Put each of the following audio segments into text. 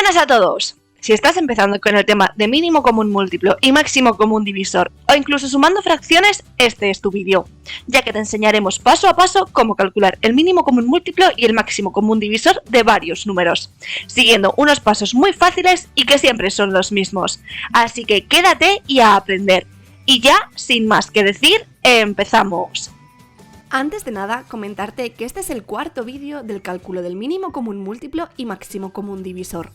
Buenas a todos. Si estás empezando con el tema de mínimo común múltiplo y máximo común divisor, o incluso sumando fracciones, este es tu vídeo, ya que te enseñaremos paso a paso cómo calcular el mínimo común múltiplo y el máximo común divisor de varios números, siguiendo unos pasos muy fáciles y que siempre son los mismos. Así que quédate y a aprender. Y ya, sin más que decir, empezamos. Antes de nada, comentarte que este es el cuarto vídeo del cálculo del mínimo común múltiplo y máximo común divisor.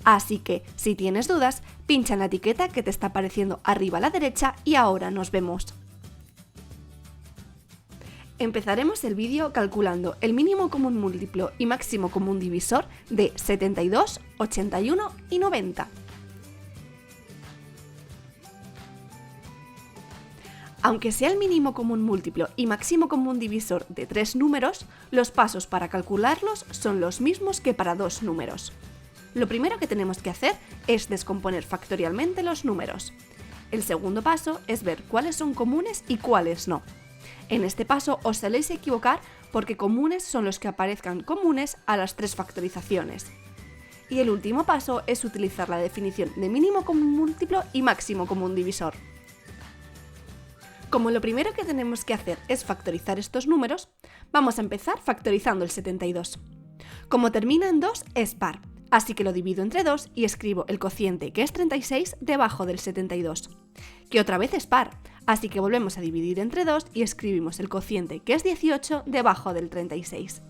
Así que, si tienes dudas, pincha en la etiqueta que te está apareciendo arriba a la derecha y ahora nos vemos. Empezaremos el vídeo calculando el mínimo común múltiplo y máximo común divisor de 72, 81 y 90. Aunque sea el mínimo común múltiplo y máximo común divisor de 3 números, los pasos para calcularlos son los mismos que para 2 números. Lo primero que tenemos que hacer es descomponer factorialmente los números. El segundo paso es ver cuáles son comunes y cuáles no. En este paso os soléis equivocar porque comunes son los que aparezcan comunes a las 3 factorizaciones. Y el último paso es utilizar la definición de mínimo común múltiplo y máximo común divisor. Como lo primero que tenemos que hacer es factorizar estos números, vamos a empezar factorizando el 72. Como termina en 2 es par, así que lo divido entre 2 y escribo el cociente, que es 36, debajo del 72, que otra vez es par, así que volvemos a dividir entre 2 y escribimos el cociente, que es 18, debajo del 36,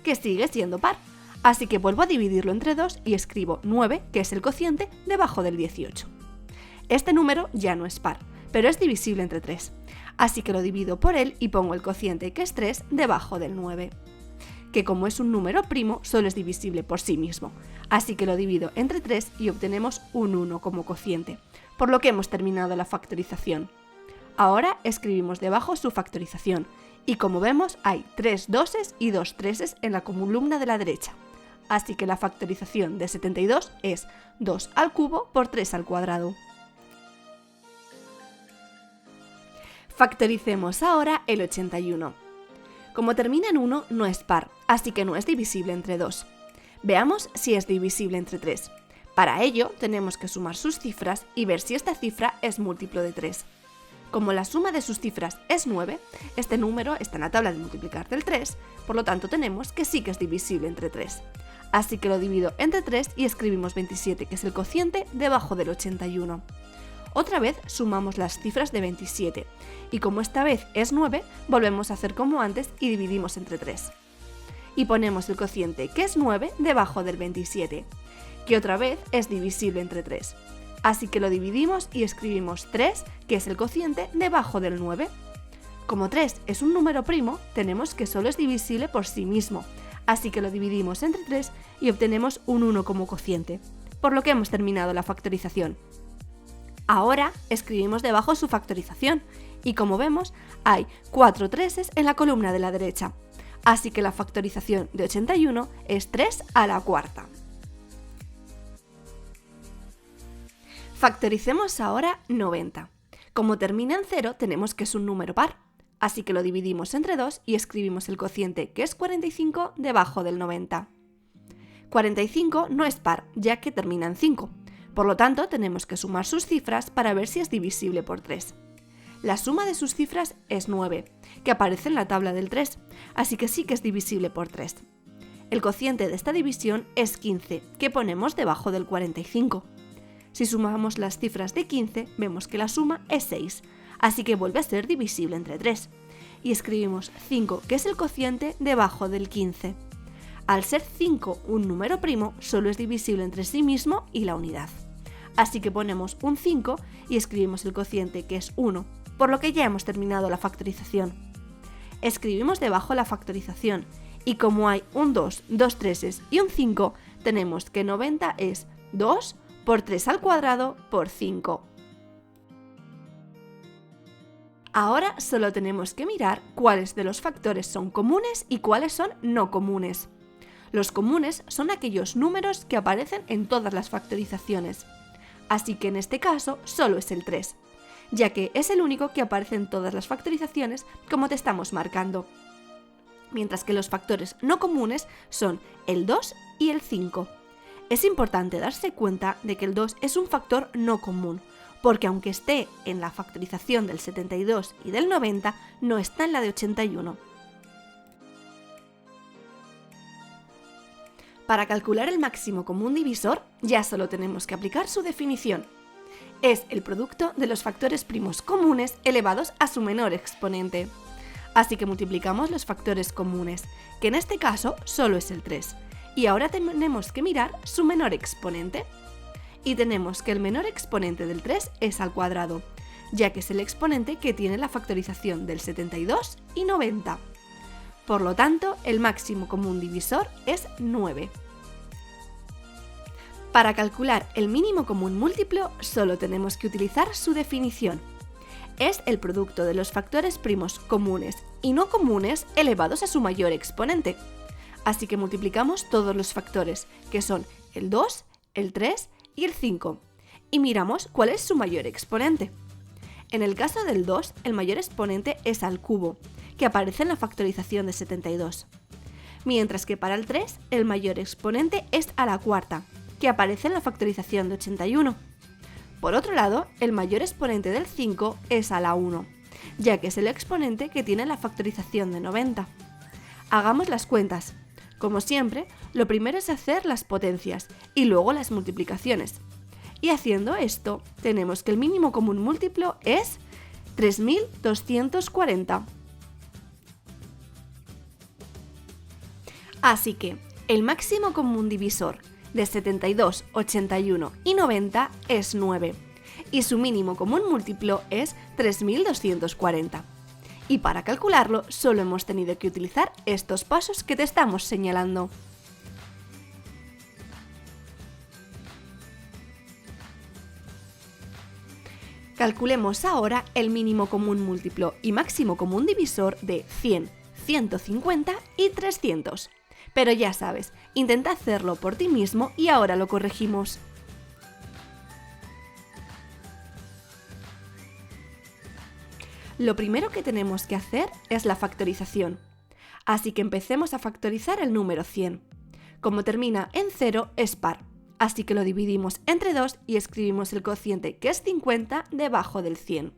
que sigue siendo par, así que vuelvo a dividirlo entre 2 y escribo 9, que es el cociente, debajo del 18. Este número ya no es par, pero es divisible entre 3, así que lo divido por él y pongo el cociente, que es 3, debajo del 9. Que como es un número primo, solo es divisible por sí mismo, así que lo divido entre 3 y obtenemos un 1 como cociente, por lo que hemos terminado la factorización. Ahora escribimos debajo su factorización, y como vemos hay 3 doses y 2 treses en la columna de la derecha, así que la factorización de 72 es 2 al cubo por 3 al cuadrado. Factoricemos ahora el 81. Como termina en 1, no es par, así que no es divisible entre 2. Veamos si es divisible entre 3. Para ello, tenemos que sumar sus cifras y ver si esta cifra es múltiplo de 3. Como la suma de sus cifras es 9, este número está en la tabla de multiplicar del 3, por lo tanto tenemos que sí que es divisible entre 3. Así que lo divido entre 3 y escribimos 27, que es el cociente, debajo del 81. Otra vez sumamos las cifras de 27, y como esta vez es 9, volvemos a hacer como antes y dividimos entre 3. Y ponemos el cociente, que es 9, debajo del 27, que otra vez es divisible entre 3. Así que lo dividimos y escribimos 3, que es el cociente, debajo del 9. Como 3 es un número primo, tenemos que solo es divisible por sí mismo, así que lo dividimos entre 3 y obtenemos un 1 como cociente, por lo que hemos terminado la factorización. Ahora escribimos debajo su factorización y como vemos hay 4 treses en la columna de la derecha, así que la factorización de 81 es 3 a la cuarta. Factoricemos ahora 90. Como termina en 0 tenemos que es un número par, así que lo dividimos entre 2 y escribimos el cociente, que es 45, debajo del 90. 45 no es par, ya que termina en 5. Por lo tanto, tenemos que sumar sus cifras para ver si es divisible por 3. La suma de sus cifras es 9, que aparece en la tabla del 3, así que sí que es divisible por 3. El cociente de esta división es 15, que ponemos debajo del 45. Si sumamos las cifras de 15, vemos que la suma es 6, así que vuelve a ser divisible entre 3. Y escribimos 5, que es el cociente, debajo del 15. Al ser 5 un número primo, solo es divisible entre sí mismo y la unidad. Así que ponemos un 5 y escribimos el cociente, que es 1, por lo que ya hemos terminado la factorización. Escribimos debajo la factorización y como hay un 2, 2 treses y un 5, tenemos que 90 es 2 por 3 al cuadrado por 5. Ahora solo tenemos que mirar cuáles de los factores son comunes y cuáles son no comunes. Los comunes son aquellos números que aparecen en todas las factorizaciones. Así que en este caso solo es el 3, ya que es el único que aparece en todas las factorizaciones como te estamos marcando. mientras que los factores no comunes son el 2 y el 5. Es importante darse cuenta de que el 2 es un factor no común, porque aunque esté en la factorización del 72 y del 90, no está en la de 81. Para calcular el máximo común divisor, ya solo tenemos que aplicar su definición. Es el producto de los factores primos comunes elevados a su menor exponente. Así que multiplicamos los factores comunes, que en este caso solo es el 3. Y ahora tenemos que mirar su menor exponente. Y tenemos que el menor exponente del 3 es al cuadrado, ya que es el exponente que tiene la factorización del 72 y 90. Por lo tanto, el máximo común divisor es 9. Para calcular el mínimo común múltiplo, solo tenemos que utilizar su definición. Es el producto de los factores primos comunes y no comunes elevados a su mayor exponente. Así que multiplicamos todos los factores, que son el 2, el 3 y el 5, y miramos cuál es su mayor exponente. En el caso del 2, el mayor exponente es al cubo, que aparece en la factorización de 72. Mientras que para el 3, el mayor exponente es a la cuarta, que aparece en la factorización de 81. Por otro lado, el mayor exponente del 5 es a la 1, ya que es el exponente que tiene la factorización de 90. Hagamos las cuentas. Como siempre, lo primero es hacer las potencias y luego las multiplicaciones. Y haciendo esto, tenemos que el mínimo común múltiplo es 3240. Así que el máximo común divisor de 72, 81 y 90 es 9, y su mínimo común múltiplo es 3240. Y para calcularlo solo hemos tenido que utilizar estos pasos que te estamos señalando. Calculemos ahora el mínimo común múltiplo y máximo común divisor de 100, 150 y 300. Pero ya sabes, intenta hacerlo por ti mismo y ahora lo corregimos. Lo primero que tenemos que hacer es la factorización. Así que empecemos a factorizar el número 100. Como termina en 0 es par, así que lo dividimos entre 2 y escribimos el cociente, que es 50, debajo del 100.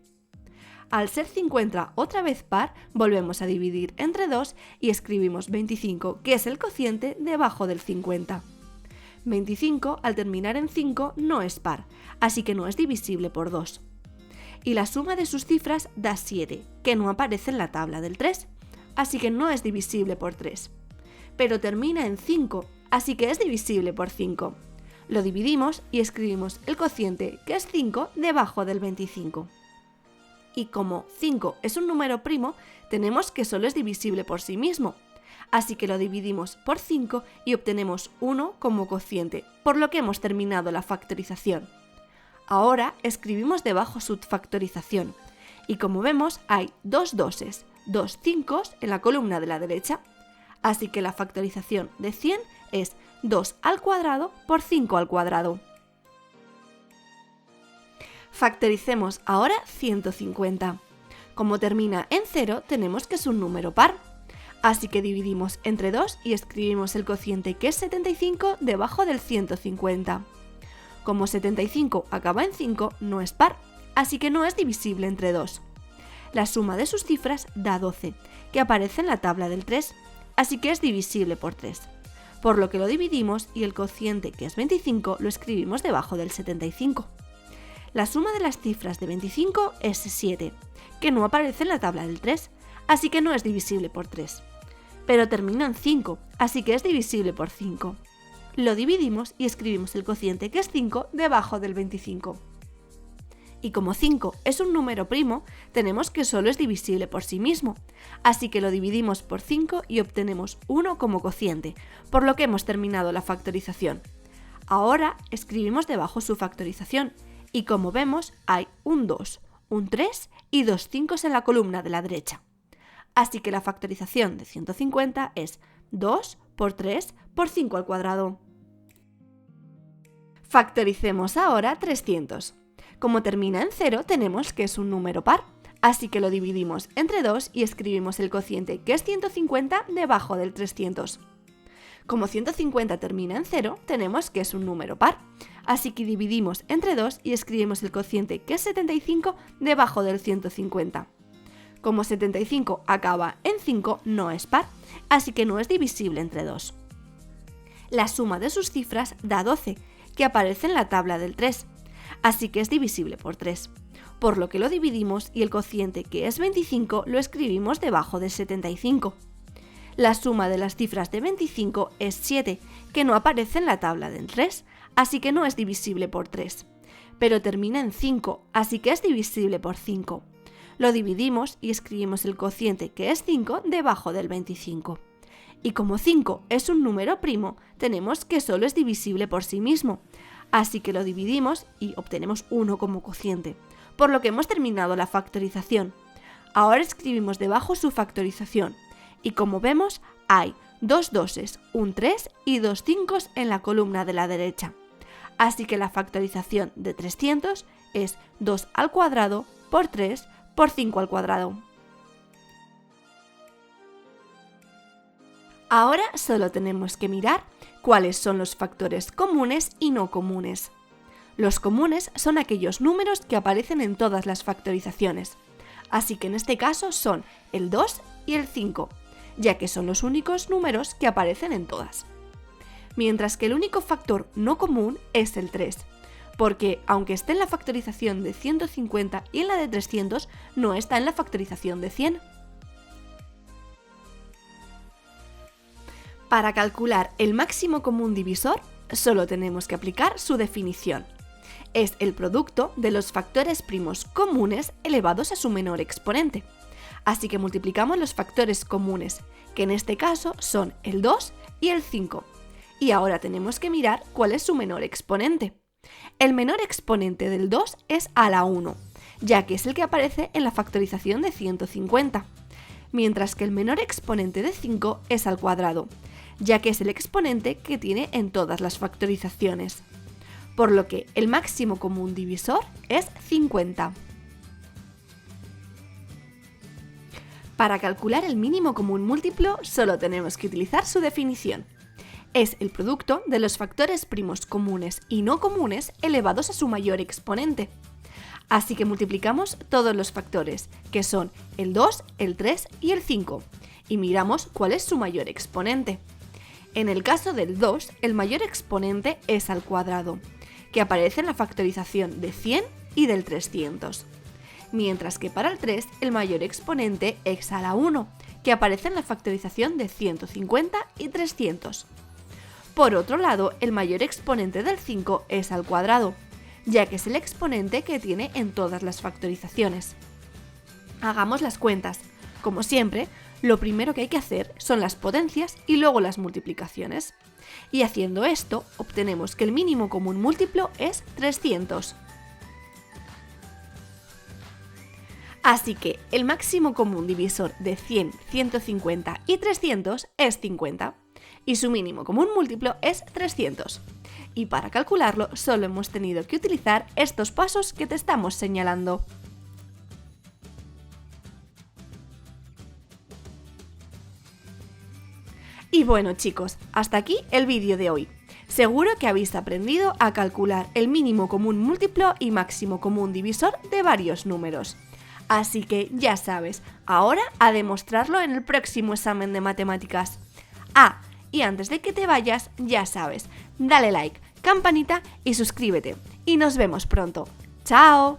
Al ser 50 otra vez par, volvemos a dividir entre 2 y escribimos 25, que es el cociente, debajo del 50. 25 al terminar en 5 no es par, así que no es divisible por 2. Y la suma de sus cifras da 7, que no aparece en la tabla del 3, así que no es divisible por 3. Pero termina en 5, así que es divisible por 5. Lo dividimos y escribimos el cociente, que es 5, debajo del 25. Y como 5 es un número primo, tenemos que solo es divisible por sí mismo. Así que lo dividimos por 5 y obtenemos 1 como cociente, por lo que hemos terminado la factorización. Ahora escribimos debajo su factorización, y como vemos hay dos doses, dos 5 en la columna de la derecha, así que la factorización de 100 es 2 al cuadrado por 5 al cuadrado. Factoricemos ahora 150. Como termina en 0, tenemos que es un número par, así que dividimos entre 2 y escribimos el cociente, que es 75, debajo del 150. Como 75 acaba en 5, no es par, así que no es divisible entre 2. La suma de sus cifras da 12, que aparece en la tabla del 3, así que es divisible por 3. Por lo que lo dividimos y el cociente, que es 25, lo escribimos debajo del 75. La suma de las cifras de 25 es 7, que no aparece en la tabla del 3, así que no es divisible por 3. Pero termina en 5, así que es divisible por 5. Lo dividimos y escribimos el cociente, que es 5, debajo del 25. Y como 5 es un número primo, tenemos que solo es divisible por sí mismo, así que lo dividimos por 5 y obtenemos 1 como cociente, por lo que hemos terminado la factorización. Ahora escribimos debajo su factorización, y como vemos hay un 2, un 3 y dos 5 en la columna de la derecha. Así que la factorización de 150 es 2 por 3 por 5 al cuadrado. Factoricemos ahora 300. Como termina en 0, tenemos que es un número par, así que lo dividimos entre 2 y escribimos el cociente, que es 150, debajo del 300. Como 150 termina en 0, tenemos que es un número par. Así que dividimos entre 2 y escribimos el cociente, que es 75, debajo del 150. Como 75 acaba en 5, no es par, así que no es divisible entre 2. La suma de sus cifras da 12, que aparece en la tabla del 3, así que es divisible por 3. Por lo que lo dividimos y el cociente, que es 25, lo escribimos debajo del 75. La suma de las cifras de 25 es 7, que no aparece en la tabla del 3, así que no es divisible por 3. Pero termina en 5, así que es divisible por 5. Lo dividimos y escribimos el cociente, que es 5, debajo del 25. Y como 5 es un número primo, tenemos que solo es divisible por sí mismo. Así que lo dividimos y obtenemos 1 como cociente, por lo que hemos terminado la factorización. Ahora escribimos debajo su factorización. Y como vemos, hay 2 doses, un 3 y 2 5 en la columna de la derecha. Así que la factorización de 300 es 2 al cuadrado por 3 por 5 al cuadrado. Ahora solo tenemos que mirar cuáles son los factores comunes y no comunes. Los comunes son aquellos números que aparecen en todas las factorizaciones. Así que en este caso son el 2 y el 5, ya que son los únicos números que aparecen en todas. Mientras que el único factor no común es el 3, porque aunque esté en la factorización de 150 y en la de 300, no está en la factorización de 100. Para calcular el máximo común divisor, solo tenemos que aplicar su definición. Es el producto de los factores primos comunes elevados a su menor exponente. Así que multiplicamos los factores comunes, que en este caso son el 2 y el 5. Y ahora tenemos que mirar cuál es su menor exponente. El menor exponente del 2 es a la 1, ya que es el que aparece en la factorización de 150. Mientras que el menor exponente de 5 es al cuadrado, ya que es el exponente que tiene en todas las factorizaciones. Por lo que el máximo común divisor es 50. Para calcular el mínimo común múltiplo, solo tenemos que utilizar su definición. Es el producto de los factores primos comunes y no comunes elevados a su mayor exponente. Así que multiplicamos todos los factores, que son el 2, el 3 y el 5, y miramos cuál es su mayor exponente. En el caso del 2, el mayor exponente es al cuadrado, que aparece en la factorización de 100 y del 300. Mientras que para el 3, el mayor exponente es a la 1, que aparece en la factorización de 150 y 300. Por otro lado, el mayor exponente del 5 es al cuadrado, ya que es el exponente que tiene en todas las factorizaciones. Hagamos las cuentas. Como siempre, lo primero que hay que hacer son las potencias y luego las multiplicaciones. Y haciendo esto, obtenemos que el mínimo común múltiplo es 300. Así que el máximo común divisor de 100, 150 y 300 es 50. Y su mínimo común múltiplo es 300. Y para calcularlo solo hemos tenido que utilizar estos pasos que te estamos señalando. Y bueno chicos, hasta aquí el vídeo de hoy. Seguro que habéis aprendido a calcular el mínimo común múltiplo y máximo común divisor de varios números. Así que ya sabes, ahora a demostrarlo en el próximo examen de matemáticas. Y antes de que te vayas, ya sabes, dale like, campanita y suscríbete. Y nos vemos pronto. ¡Chao!